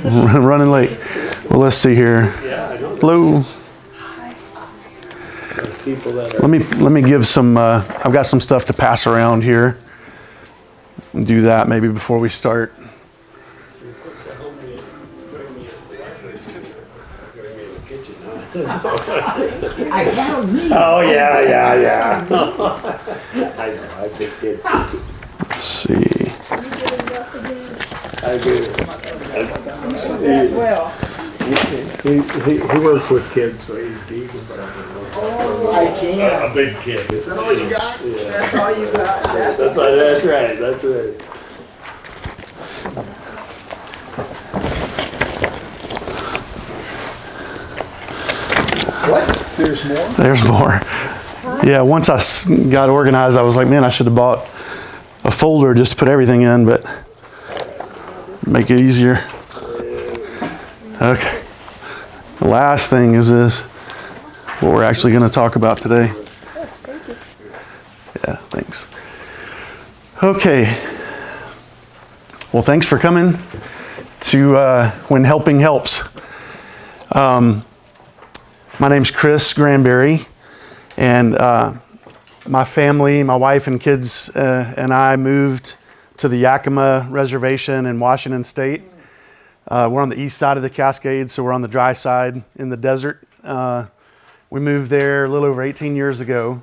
Running late. Well, let's see here. Hello. Let me give some. I've got some stuff to pass around here. Do that maybe before we start. Oh yeah. I know. I think it. Let's see. I do. Well, He works with kids, so he can I can. a big kid. That's all you got? Yeah. That's all you got? That's right. That's right. What? There's more? There's more. Yeah, once I got organized, I was like, man, I should have bought a folder just to put everything in, but make it easier. Okay. The last thing is this, what we're actually going to talk about today. Yeah, thanks. Okay. Well, thanks for coming to When Helping Helps. My name's Chris Granberry, and my family, my wife and kids and I moved to the Yakima Reservation in Washington State. We're on the east side of the Cascades, so we're on the dry side in the desert. We moved there a little over 18 years ago,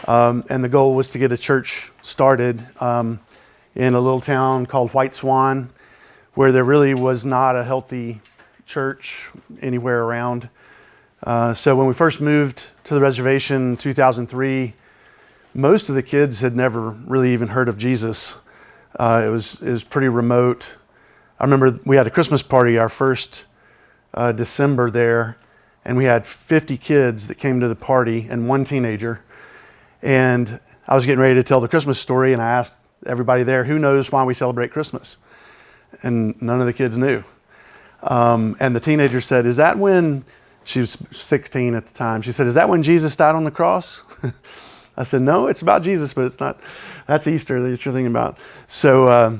and the goal was to get a church started in a little town called White Swan, where there really was not a healthy church anywhere around. So when we first moved to the reservation in 2003, most of the kids had never really even heard of Jesus. It was pretty remote. I remember we had a Christmas party our first December there, and we had 50 kids that came to the party and one teenager. And I was getting ready to tell the Christmas story, and I asked everybody there, who knows why we celebrate Christmas? And none of the kids knew. And the teenager said, is that when, she was 16 at the time, she said, is that when Jesus died on the cross? I said, no, it's about Jesus, but it's not, that's Easter that you're thinking about. So,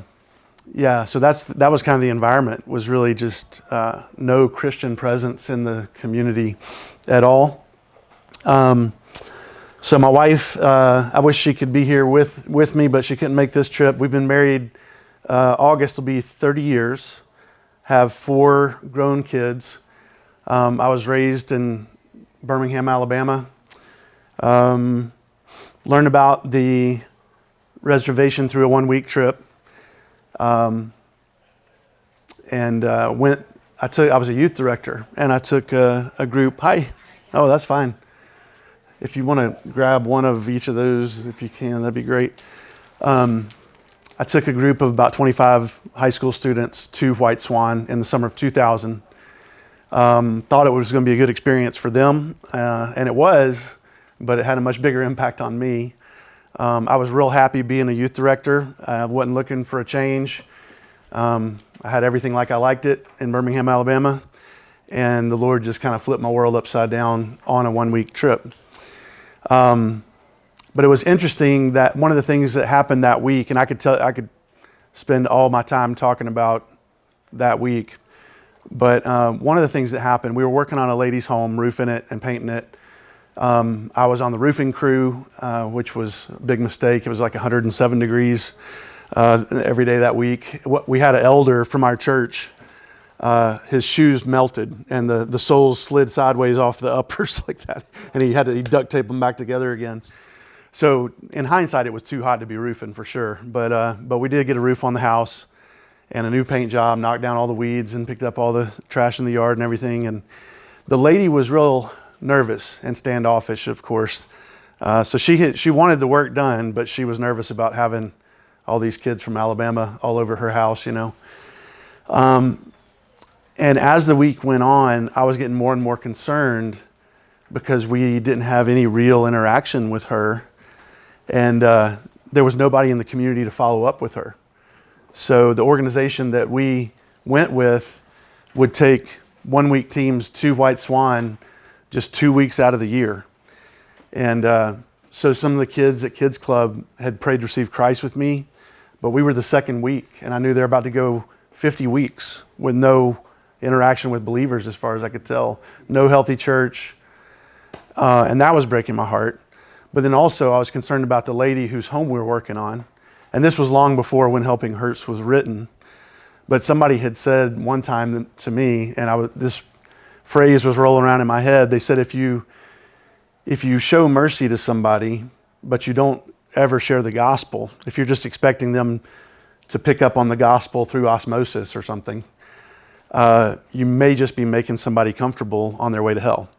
so that was kind of the environment, was really just no Christian presence in the community at all. So my wife, I wish she could be here with me, but she couldn't make this trip. We've been married, August will be 30 years, have 4 grown kids. I was raised in Birmingham, Alabama. Learned about the reservation through a 1-week trip. I was a youth director, and I took a group. Hi. Oh, that's fine. If you want to grab one of each of those, if you can, that'd be great. I took a group of about 25 high school students to White Swan in the summer of 2000. Thought it was going to be a good experience for them, and it was, but it had a much bigger impact on me. I was real happy being a youth director. I wasn't looking for a change. I had everything like I liked it in Birmingham, Alabama, and the Lord just kind of flipped my world upside down on a 1-week trip. But it was interesting that one of the things that happened that week, and I could spend all my time talking about that week, but one of the things that happened, we were working on a lady's home, roofing it and painting it. I was on the roofing crew, which was a big mistake. It was like 107 degrees every day that week. We had an elder from our church. His shoes melted, and the soles slid sideways off the uppers like that, and he had to duct tape them back together again. So in hindsight, it was too hot to be roofing for sure. But we did get a roof on the house and a new paint job, knocked down all the weeds and picked up all the trash in the yard and everything. And the lady was real nervous and standoffish, of course. So she wanted the work done, but she was nervous about having all these kids from Alabama all over her house, you know. And as the week went on, I was getting more and more concerned because we didn't have any real interaction with her. And there was nobody in the community to follow up with her. So the organization that we went with would take 1-week teams to White Swan just 2 weeks out of the year. And so some of the kids at Kids Club had prayed to receive Christ with me, but we were the second week, and I knew they're about to go 50 weeks with no interaction with believers as far as I could tell. No healthy church. And that was breaking my heart. But then also I was concerned about the lady whose home we were working on. And this was long before When Helping Hurts was written. But somebody had said one time to me, and this phrase was rolling around in my head. They said, if you show mercy to somebody, but you don't ever share the gospel, if you're just expecting them to pick up on the gospel through osmosis or something, you may just be making somebody comfortable on their way to hell.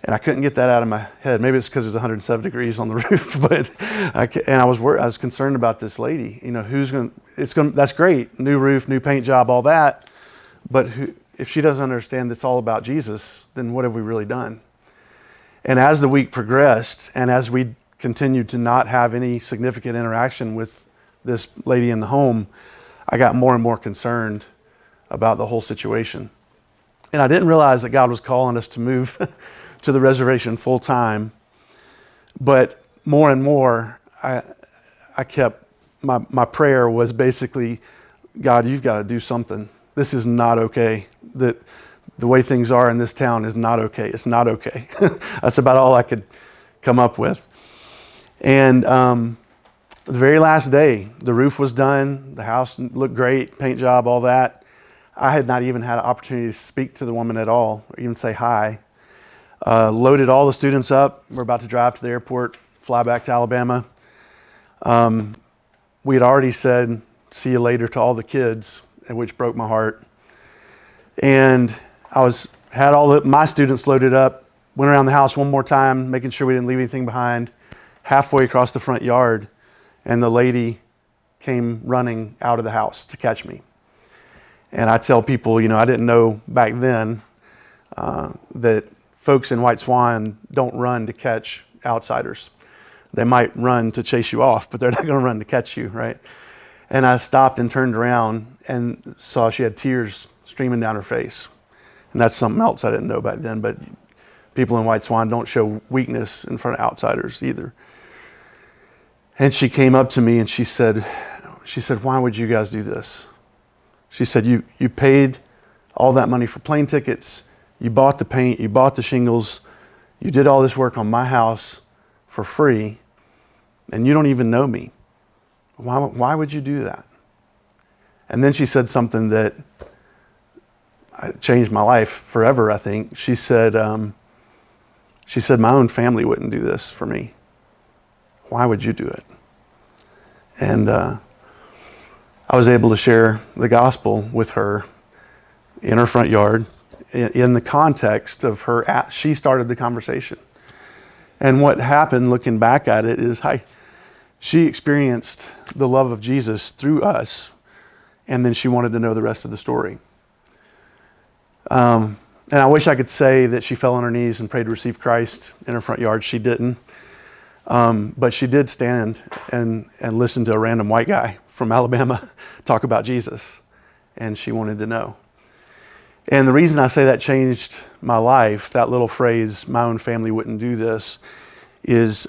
And I couldn't get that out of my head. Maybe it's because it's 107 degrees on the roof, but I was concerned about this lady. You know, that's great, new roof, new paint job, all that. But if she doesn't understand it's all about Jesus, then what have we really done? And as the week progressed, and as we continued to not have any significant interaction with this lady in the home, I got more and more concerned about the whole situation. And I didn't realize that God was calling us to move to the reservation full time. But more and more, I kept, my prayer was basically, God, you've got to do something. This is not okay. The way things are in this town is not okay. It's not okay. That's about all I could come up with. And the very last day, the roof was done. The house looked great, paint job, all that. I had not even had an opportunity to speak to the woman at all, or even say hi. Loaded all the students up. We're about to drive to the airport, fly back to Alabama. We had already said, see you later to all the kids, which broke my heart. And had all my students loaded up, went around the house one more time, making sure we didn't leave anything behind. Halfway across the front yard, and the lady came running out of the house to catch me. And I tell people, I didn't know back then that folks in White Swan don't run to catch outsiders. They might run to chase you off, but they're not going to run to catch you, right? And I stopped and turned around and saw she had tears streaming down her face. And that's something else I didn't know back then, but people in White Swan don't show weakness in front of outsiders either. And she came up to me and she said, why would you guys do this? She said, you paid all that money for plane tickets, you bought the paint, you bought the shingles, you did all this work on my house for free, and you don't even know me. Why would you do that? And then she said something that changed my life forever, I think. She said, my own family wouldn't do this for me. Why would you do it? And I was able to share the gospel with her in her front yard in the context of her. She started the conversation. And what happened, looking back at it, is she experienced the love of Jesus through us, and then she wanted to know the rest of the story. And I wish I could say that she fell on her knees and prayed to receive Christ in her front yard. She didn't. But she did stand and listen to a random white guy from Alabama talk about Jesus, and she wanted to know. And the reason I say that changed my life, that little phrase, my own family wouldn't do this, is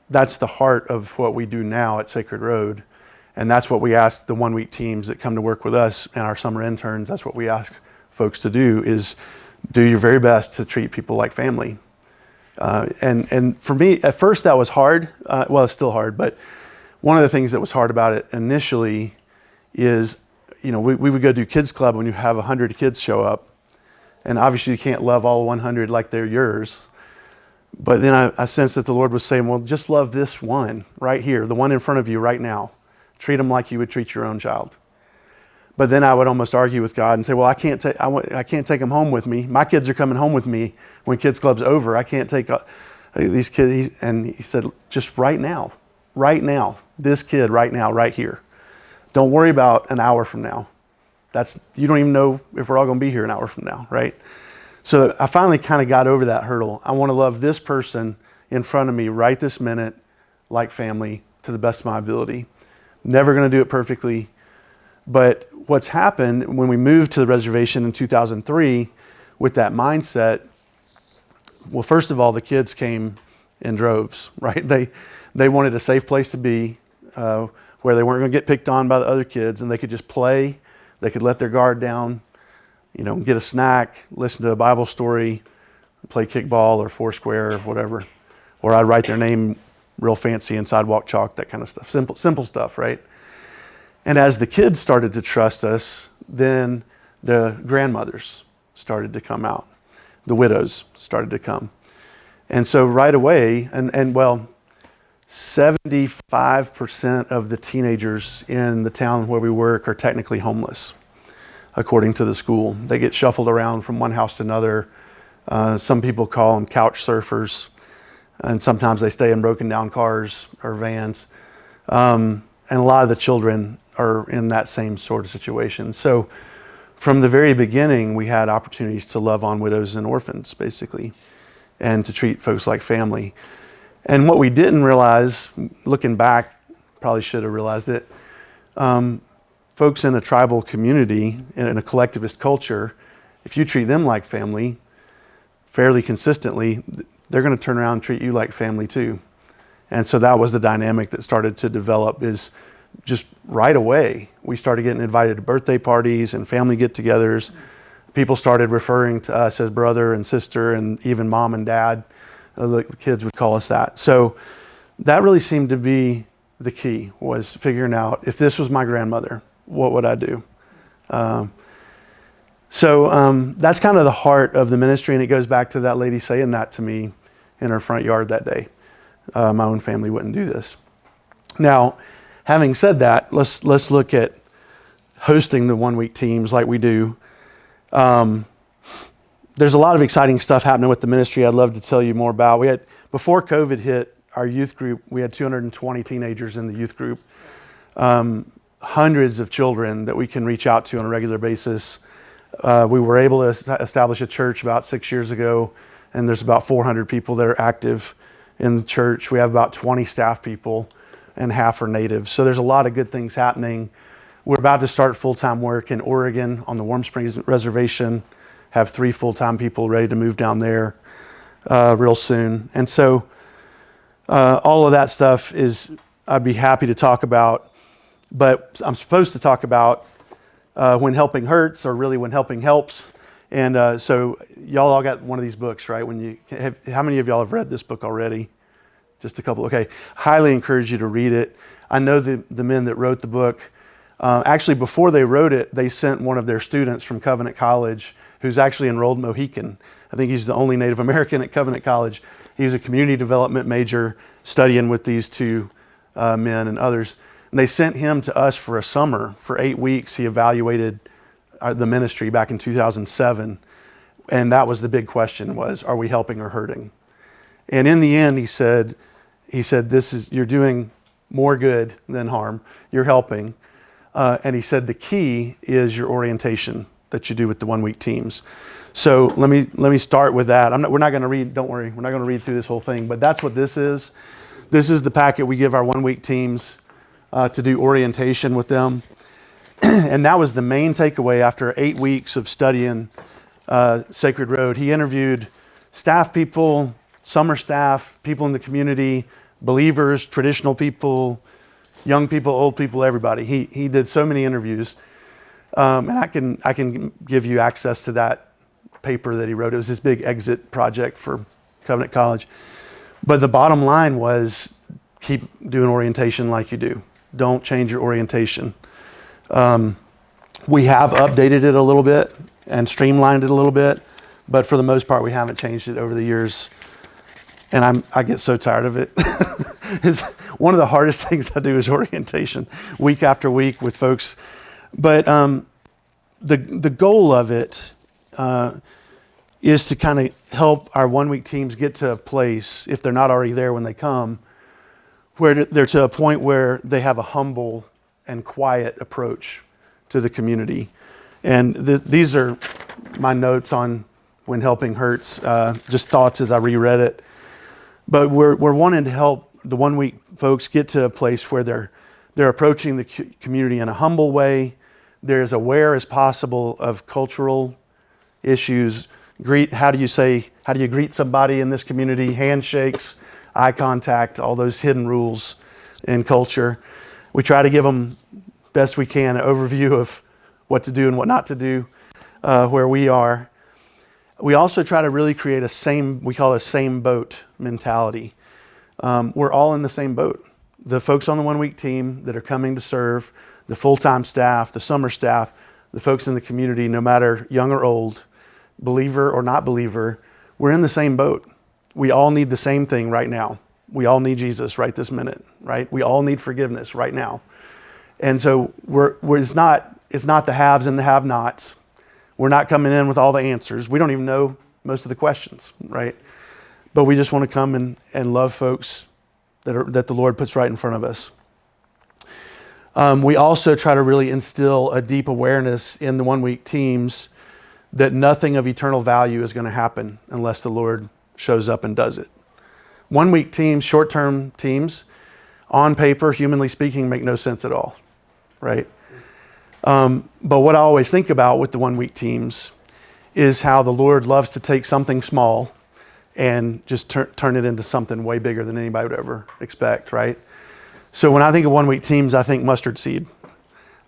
that's the heart of what we do now at Sacred Road. And that's what we ask the one-week teams that come to work with us and our summer interns, that's what we ask folks to do, is do your very best to treat people like family. And for me, at first that was hard. Well, it's still hard, but one of the things that was hard about it initially is, we would go do kids club when you have 100 kids show up. And obviously you can't love all 100 like they're yours. But then I sensed that the Lord was saying, well, just love this one right here, the one in front of you right now. Treat them like you would treat your own child. But then I would almost argue with God and say, well, I can't take them home with me. My kids are coming home with me when kids club's over. I can't take these kids. And he said, just right now, this kid right now, right here. Don't worry about an hour from now. You don't even know if we're all going to be here an hour from now, right? So I finally kind of got over that hurdle. I want to love this person in front of me right this minute like family to the best of my ability. Never going to do it perfectly. But what's happened when we moved to the reservation in 2003 with that mindset, well, first of all, the kids came in droves, right? They wanted a safe place to be where they weren't going to get picked on by the other kids, and they could just play. They could let their guard down. get a snack, listen to a Bible story, play kickball or foursquare or whatever. Or I'd write their name real fancy in sidewalk chalk, that kind of stuff. Simple stuff, right? And as the kids started to trust us, then the grandmothers started to come out. The widows started to come. And so right away, and well, 75% of the teenagers in the town where we work are technically homeless, according to the school. They get shuffled around from one house to another. Some people call them couch surfers, and sometimes they stay in broken down cars or vans. And a lot of the children are in that same sort of situation. So from the very beginning, we had opportunities to love on widows and orphans, basically, and to treat folks like family. And what we didn't realize, looking back, probably should have realized it, folks in a tribal community, in a collectivist culture, if you treat them like family fairly consistently, they're going to turn around and treat you like family too. And so that was the dynamic that started to develop, is just right away, we started getting invited to birthday parties and family get-togethers. People started referring to us as brother and sister, and even mom and dad. The kids would call us that. So that really seemed to be the key, was figuring out, if this was my grandmother, what would I do? So that's kind of the heart of the ministry, and it goes back to that lady saying that to me in her front yard that day. My own family wouldn't do this. Now, having said that, let's look at hosting the one-week teams like we do. There's a lot of exciting stuff happening with the ministry I'd love to tell you more about. Before COVID hit, our youth group, we had 220 teenagers in the youth group, hundreds of children that we can reach out to on a regular basis. We were able to establish a church about 6 years ago, and there's about 400 people that are active in the church. We have about 20 staff people, and half are natives. So there's a lot of good things happening. We're about to start full-time work in Oregon on the Warm Springs Reservation, have 3 full-time people ready to move down there real soon. And so all of that stuff I'd be happy to talk about, but I'm supposed to talk about When Helping Hurts, or really When Helping Helps. And so y'all all got one of these books, right? How many of y'all have read this book already? Just a couple. Okay. Highly encourage you to read it. I know the men that wrote the book, actually before they wrote it, they sent one of their students from Covenant College, who's actually enrolled Mohican. I think he's the only Native American at Covenant College. He's a community development major studying with these 2 men and others. And they sent him to us for a summer. For 8 weeks, he evaluated the ministry back in 2007. And that was the big question, was, are we helping or hurting? And in the end, he said, you're doing more good than harm. You're helping. And he said the key is your orientation that you do with the one-week teams. So let me start with that. We're not going to read. Don't worry. We're not going to read through this whole thing. But that's what this is. This is the packet we give our one-week teams to do orientation with them. And that was the main takeaway after 8 weeks of studying Sacred Road. He interviewed staff people, summer staff, people in the community, believers, traditional people, young people, old people, everybody. He did so many interviews. And I can give you access to that paper that he wrote. It was this big exit project for Covenant College. But the bottom line was, keep doing orientation like you do. Don't change your orientation. We have updated it a little bit and streamlined it a little bit, but for the most part, we haven't changed it over the years. And I get so tired of it. It's one of the hardest things I do is orientation, week after week with folks. But the goal of it is to kind of help our one-week teams get to a place, if they're not already there when they come, where they're to a point where they have a humble and quiet approach to the community. And these are my notes on When Helping Hurts, just thoughts as I reread it. But we're wanting to help the one-week folks get to a place where they're approaching the community in a humble way. They're as aware as possible of cultural issues. How do you greet somebody in this community? Handshakes, eye contact, all those hidden rules in culture. We try to give them best we can an overview of what to do and what not to do. where we are. We also try to really create we call it a same boat mentality. We're all in the same boat. The folks on the 1 week team that are coming to serve, the full-time staff, the summer staff, the folks in the community, no matter young or old, believer or not believer, we're in the same boat. We all need the same thing right now. We all need Jesus right this minute, right? We all need forgiveness right now. And so it's not the haves and the have-nots. We're not coming in with all the answers. We don't even know most of the questions, right? But we just want to come and love folks that the Lord puts right in front of us. We also try to really instill a deep awareness in the 1 week teams that nothing of eternal value is going to happen unless the Lord shows up and does it. 1 week teams, short-term teams, on paper, humanly speaking, make no sense at all, right? But what I always think about with the 1 week teams is how the Lord loves to take something small and just turn it into something way bigger than anybody would ever expect, right? So when I think of 1 week teams, I think mustard seed,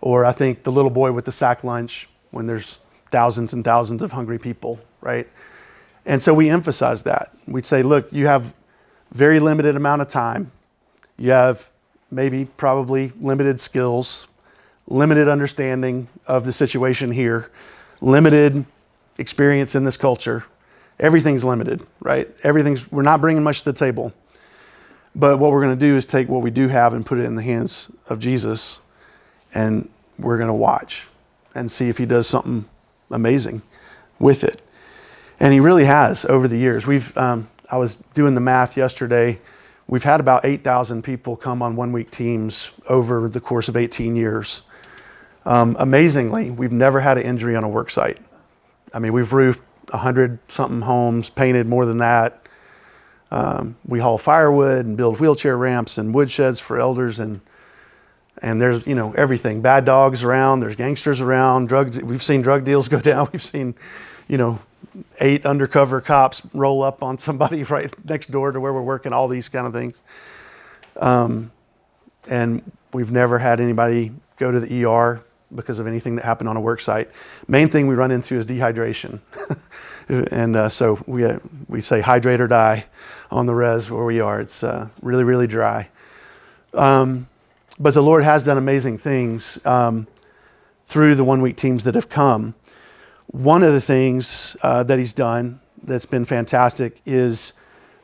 or I think the little boy with the sack lunch when there's thousands and thousands of hungry people, right? And so we emphasize that. We'd say, look, you have very limited amount of time. You have probably limited skills, limited understanding of the situation here, limited experience in this culture. Everything's limited, right? We're not bringing much to the table. But what we're going to do is take what we do have and put it in the hands of Jesus, and we're going to watch and see if he does something amazing with it. And he really has over the years. I was doing the math yesterday. We've had about 8,000 people come on 1 week teams over the course of 18 years. Amazingly, we've never had an injury on a work site. I mean, we've roofed 100-something homes, painted more than that. We haul firewood and build wheelchair ramps and wood sheds for elders, and there's everything. Bad dogs around, there's gangsters around, drugs. We've seen drug deals go down. We've seen 8 undercover cops roll up on somebody right next door to where we're working. All these kind of things, and we've never had anybody go to the ER because of anything that happened on a work site. Main thing we run into is dehydration. And so we say hydrate or die on the res where we are. It's really, really dry. But the Lord has done amazing things through the 1 week teams that have come. One of the things that he's done that's been fantastic is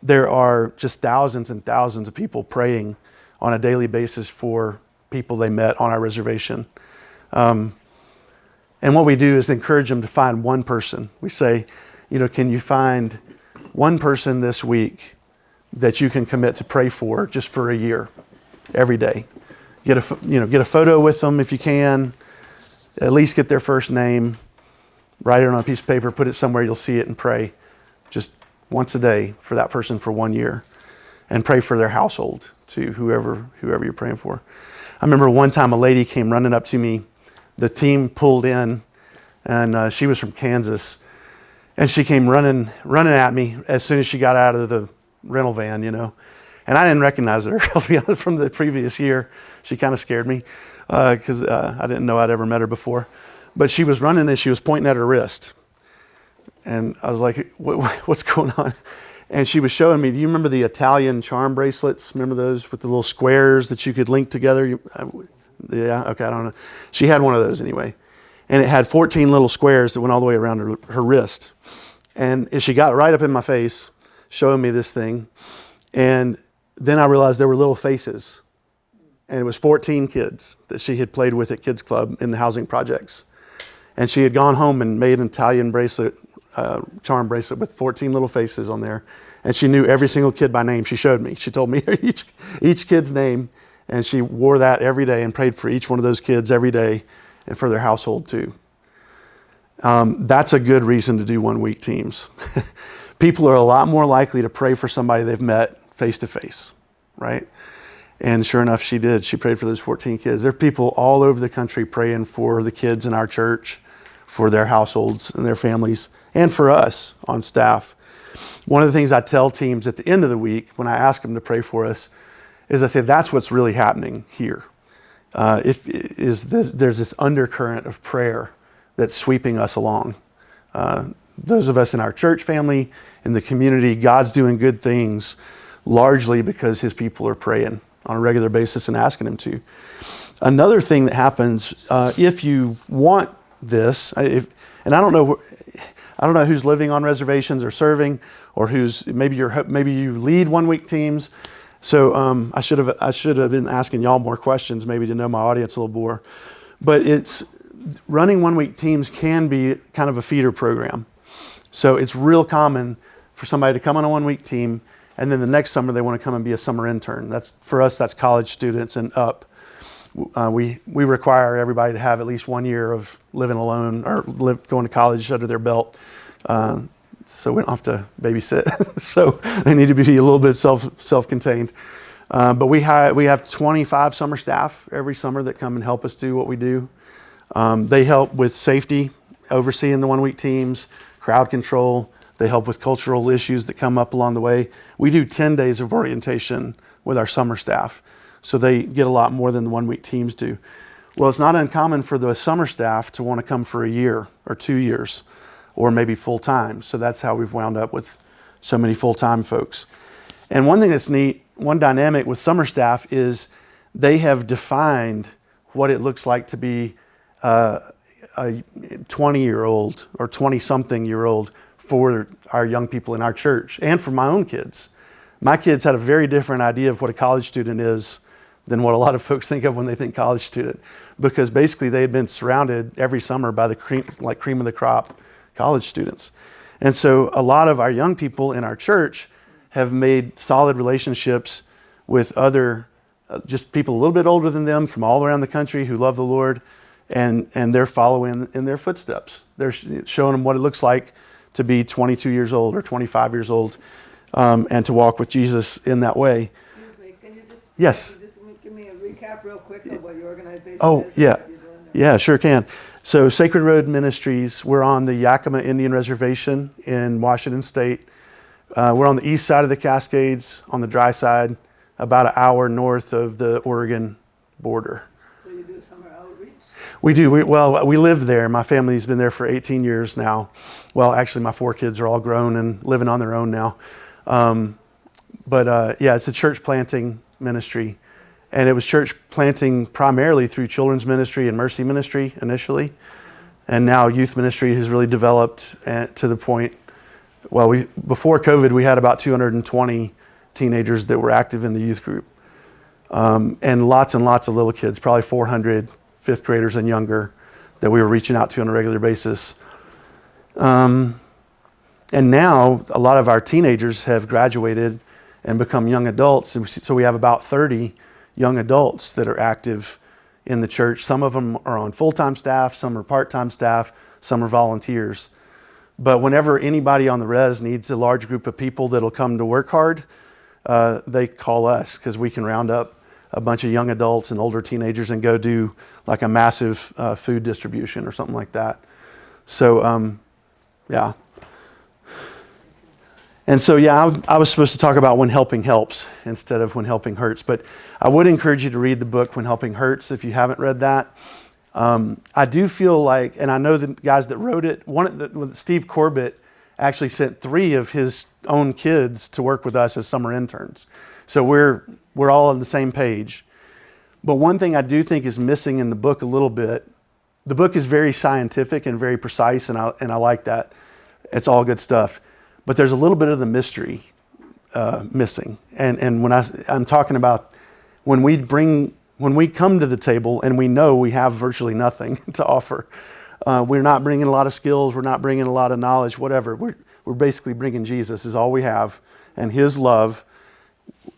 there are just thousands and thousands of people praying on a daily basis for people they met on our reservation. And what we do is encourage them to find one person. We say, can you find one person this week that you can commit to pray for just for a year, every day? Get a photo with them if you can. At least get their first name. Write it on a piece of paper. Put it somewhere you'll see it and pray, just once a day for that person for 1 year, and pray for their household too. Whoever you're praying for. I remember one time a lady came running up to me. The team pulled in, and she was from Kansas. And she came running at me as soon as she got out of the rental van, And I didn't recognize her from the previous year. She kind of scared me because I didn't know I'd ever met her before. But she was running and she was pointing at her wrist. And I was like, what's going on? And she was showing me, do you remember the Italian charm bracelets? Remember those with the little squares that you could link together? Yeah, okay, I don't know. She had one of those anyway. And it had 14 little squares that went all the way around her wrist. And she got right up in my face, showing me this thing. And then I realized there were little faces. And it was 14 kids that she had played with at Kids Club in the housing projects. And she had gone home and made an Italian bracelet, charm bracelet with 14 little faces on there. And she knew every single kid by name. She showed me. She told me each kid's name. And she wore that every day and prayed for each one of those kids every day and for their household too. That's a good reason to do 1 week teams. People are a lot more likely to pray for somebody they've met face to face, right? And sure enough, she did. She prayed for those 14 kids. There are people all over the country praying for the kids in our church, for their households and their families, and for us on staff. One of the things I tell teams at the end of the week when I ask them to pray for us is I say, that's what's really happening here. There's this undercurrent of prayer that's sweeping us along. Those of us in our church family, in the community, God's doing good things largely because his people are praying on a regular basis and asking him to. Another thing that happens if you want this, and I don't know who's living on reservations or serving, or who's maybe you lead 1 week teams. So I should have been asking y'all more questions maybe to know my audience a little more. But it's running 1 week teams can be kind of a feeder program. So it's real common for somebody to come on a 1 week team, and then the next summer they want to come and be a summer intern. That's for us. That's college students and up. We require everybody to have at least 1 year of living alone or going to college under their belt, so we don't have to babysit. So they need to be a little bit self-contained. But we have 25 summer staff every summer that come and help us do what we do. They help with safety, overseeing the 1 week teams, crowd control. They help with cultural issues that come up along the way. We do 10 days of orientation with our summer staff. So they get a lot more than the 1 week teams do. Well, it's not uncommon for the summer staff to want to come for a year or 2 years, or maybe full time. So that's how we've wound up with so many full time folks. And one thing that's neat, one dynamic with summer staff is they have defined what it looks like to be a 20-year-old or 20-something-year-old for our young people in our church and for my own kids. My kids had a very different idea of what a college student is than what a lot of folks think of when they think college student, because basically they had been surrounded every summer by the cream of the crop college students. And so a lot of our young people in our church have made solid relationships with other just people a little bit older than them from all around the country who love the Lord, and they're following in their footsteps. They're showing them what it looks like to be 22 years old or 25 years old, and to walk with Jesus in that way. Excuse me, can you just, Yes. give me a recap real quick of what your organization Oh, is? yeah. And what you're doing there? Yeah, sure can. So Sacred Road Ministries, we're on the Yakima Indian Reservation in Washington State. We're on the east side of the Cascades, on the dry side, about an hour north of the Oregon border. So you do summer outreach? We do. We live there. My family's been there for 18 years now. Well, actually, my 4 kids are all grown and living on their own now. Yeah, it's a church planting ministry. And it was church planting primarily through children's ministry and mercy ministry initially. And now youth ministry has really developed to the point, before COVID, we had about 220 teenagers that were active in the youth group. And lots of little kids, probably 400 fifth graders and younger that we were reaching out to on a regular basis. And now a lot of our teenagers have graduated and become young adults. And so we have about 30 young adults that are active in the church. Some of them are on full-time staff, some are part-time staff, some are volunteers. But whenever anybody on the res needs a large group of people that'll come to work hard, they call us, because we can round up a bunch of young adults and older teenagers and go do like a massive food distribution or something like that. So, yeah. And so, I was supposed to talk about When Helping Helps instead of When Helping Hurts. But I would encourage you to read the book When Helping Hurts if you haven't read that. I do feel like, and I know the guys that wrote it, Steve Corbett actually sent 3 of his own kids to work with us as summer interns. So we're all on the same page. But one thing I do think is missing in the book a little bit, the book is very scientific and very precise, and I like that. It's all good stuff. But there's a little bit of the mystery missing. And when I'm talking about when we come to the table and we know we have virtually nothing to offer, we're not bringing a lot of skills, we're not bringing a lot of knowledge, whatever. We're basically bringing Jesus is all we have, and His love,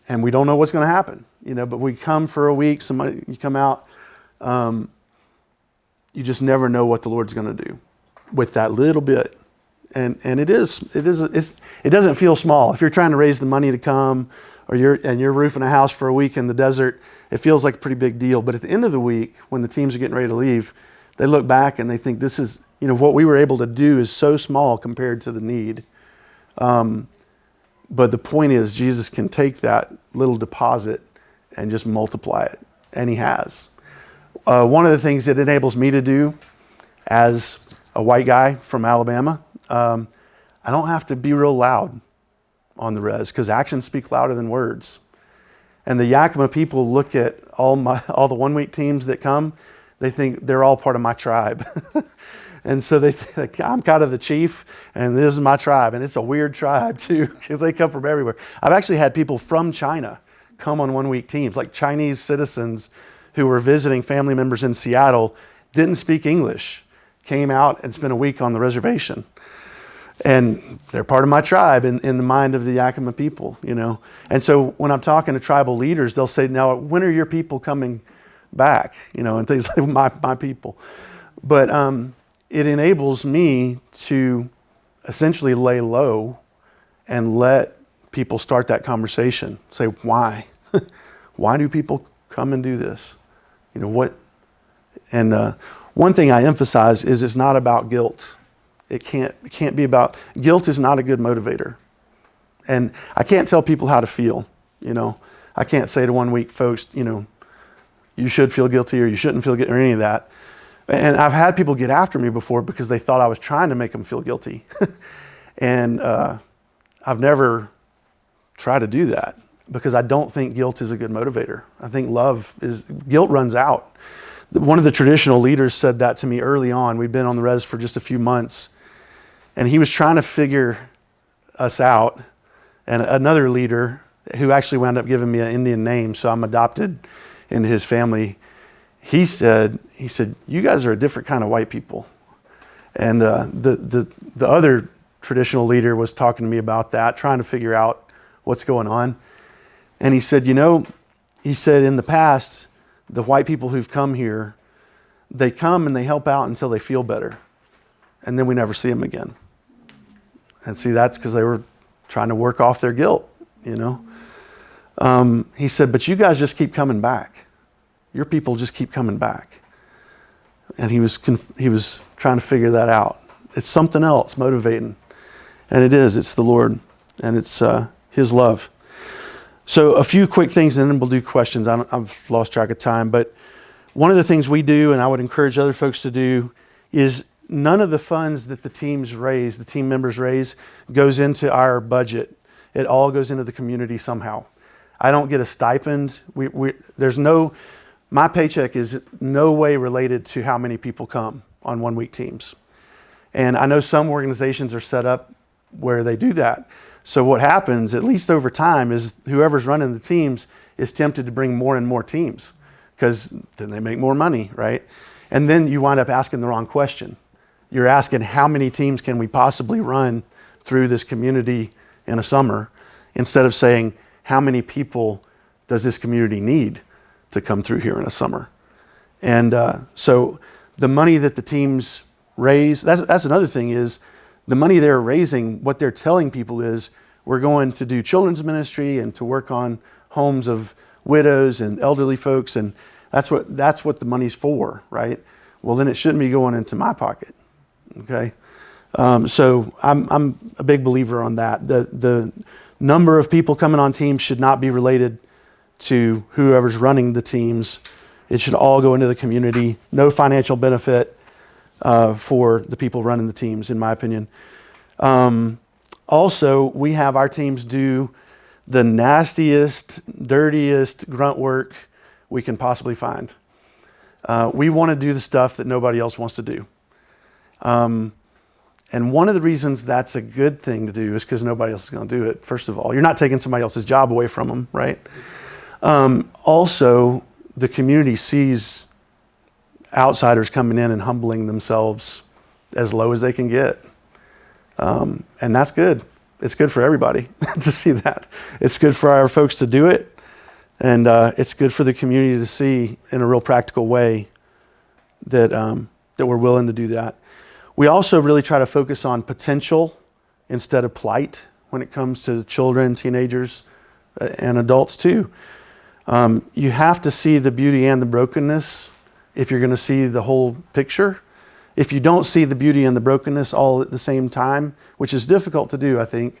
and we don't know what's going to happen, But we come for a week, you come out, you just never know what the Lord's going to do with that little bit. And it doesn't feel small. If you're trying to raise the money to come, or you're roofing a house for a week in the desert, it feels like a pretty big deal. But at the end of the week, when the teams are getting ready to leave, they look back and they think this is, what we were able to do is so small compared to the need. But the point is, Jesus can take that little deposit and just multiply it, and He has. One of the things it enables me to do as a white guy from Alabama, I don't have to be real loud on the res because actions speak louder than words. And the Yakima people look at all the 1 week teams that come, they think they're all part of my tribe. And so they think I'm kind of the chief and this is my tribe. And it's a weird tribe too because they come from everywhere. I've actually had people from China come on 1 week teams, like Chinese citizens who were visiting family members in Seattle, didn't speak English, came out and spent a week on the reservation. And they're part of my tribe in the mind of the Yakima people, you know. And so when I'm talking to tribal leaders, they'll say, now, when are your people coming back? You know, and things like my people. But it enables me to essentially lay low and let people start that conversation. Say, why? Why do people come and do this? You know, what? And one thing I emphasize is it's not about guilt. It can't be about, guilt is not a good motivator. And I can't tell people how to feel, you know. I can't say to 1 week folks, you know, you should feel guilty or you shouldn't feel guilty or any of that. And I've had people get after me before because they thought I was trying to make them feel guilty. And I've never tried to do that because I don't think guilt is a good motivator. I think guilt runs out. One of the traditional leaders said that to me early on. We'd been on the res for just a few months. And he was trying to figure us out. And another leader who actually wound up giving me an Indian name, so I'm adopted into his family, he said, you guys are a different kind of white people. And the other traditional leader was talking to me about that, trying to figure out what's going on. And he said, in the past, the white people who've come here, they come and they help out until they feel better. And then we never see them again. And see, that's because they were trying to work off their guilt, you know. He said, but you guys just keep coming back. Your people just keep coming back. And he was trying to figure that out. It's something else motivating. And it's the Lord. And it's His love. So a few quick things and then we'll do questions. I've lost track of time. But one of the things we do, and I would encourage other folks to do, is none of the funds that the team members raise, goes into our budget. It all goes into the community somehow. I don't get a stipend. My paycheck is no way related to how many people come on 1 week teams. And I know some organizations are set up where they do that. So what happens, at least over time, is whoever's running the teams is tempted to bring more and more teams because then they make more money, right? And then you wind up asking the wrong question. You're asking how many teams can we possibly run through this community in a summer instead of saying how many people does this community need to come through here in a summer. And so the money that the teams raise, that's another thing is the money they're raising, what they're telling people is we're going to do children's ministry and to work on homes of widows and elderly folks. And that's what the money's for, right? Well, then it shouldn't be going into my pocket. Okay. So I'm a big believer on that. The number of people coming on teams should not be related to whoever's running the teams. It should all go into the community. No financial benefit for the people running the teams, in my opinion. Also, we have our teams do the nastiest, dirtiest grunt work we can possibly find. We want to do the stuff that nobody else wants to do. And one of the reasons that's a good thing to do is because nobody else is going to do it, first of all. You're not taking somebody else's job away from them, right? Also, the community sees outsiders coming in and humbling themselves as low as they can get. And that's good. It's good for everybody to see that. It's good for our folks to do it. And it's good for the community to see in a real practical way that we're willing to do that. We also really try to focus on potential instead of plight when it comes to children, teenagers, and adults too. You have to see the beauty and the brokenness if you're going to see the whole picture. If you don't see the beauty and the brokenness all at the same time, which is difficult to do, I think,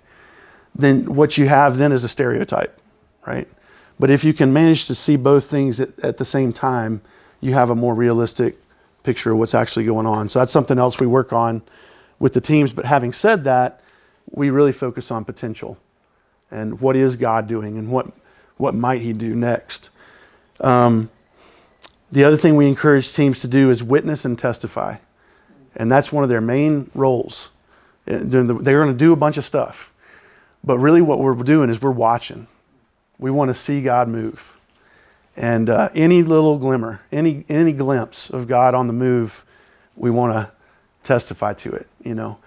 then what you have then is a stereotype, right? But if you can manage to see both things at the same time, you have a more realistic picture of what's actually going on. So that's something else we work on with the teams. But having said that, we really focus on potential and what is God doing and what might he do next. The other thing we encourage teams to do is witness and testify. And that's one of their main roles. They're going to do a bunch of stuff. But really what we're doing is we're watching. We want to see God move. And any little glimmer, any glimpse of God on the move, we want to testify to it, you know.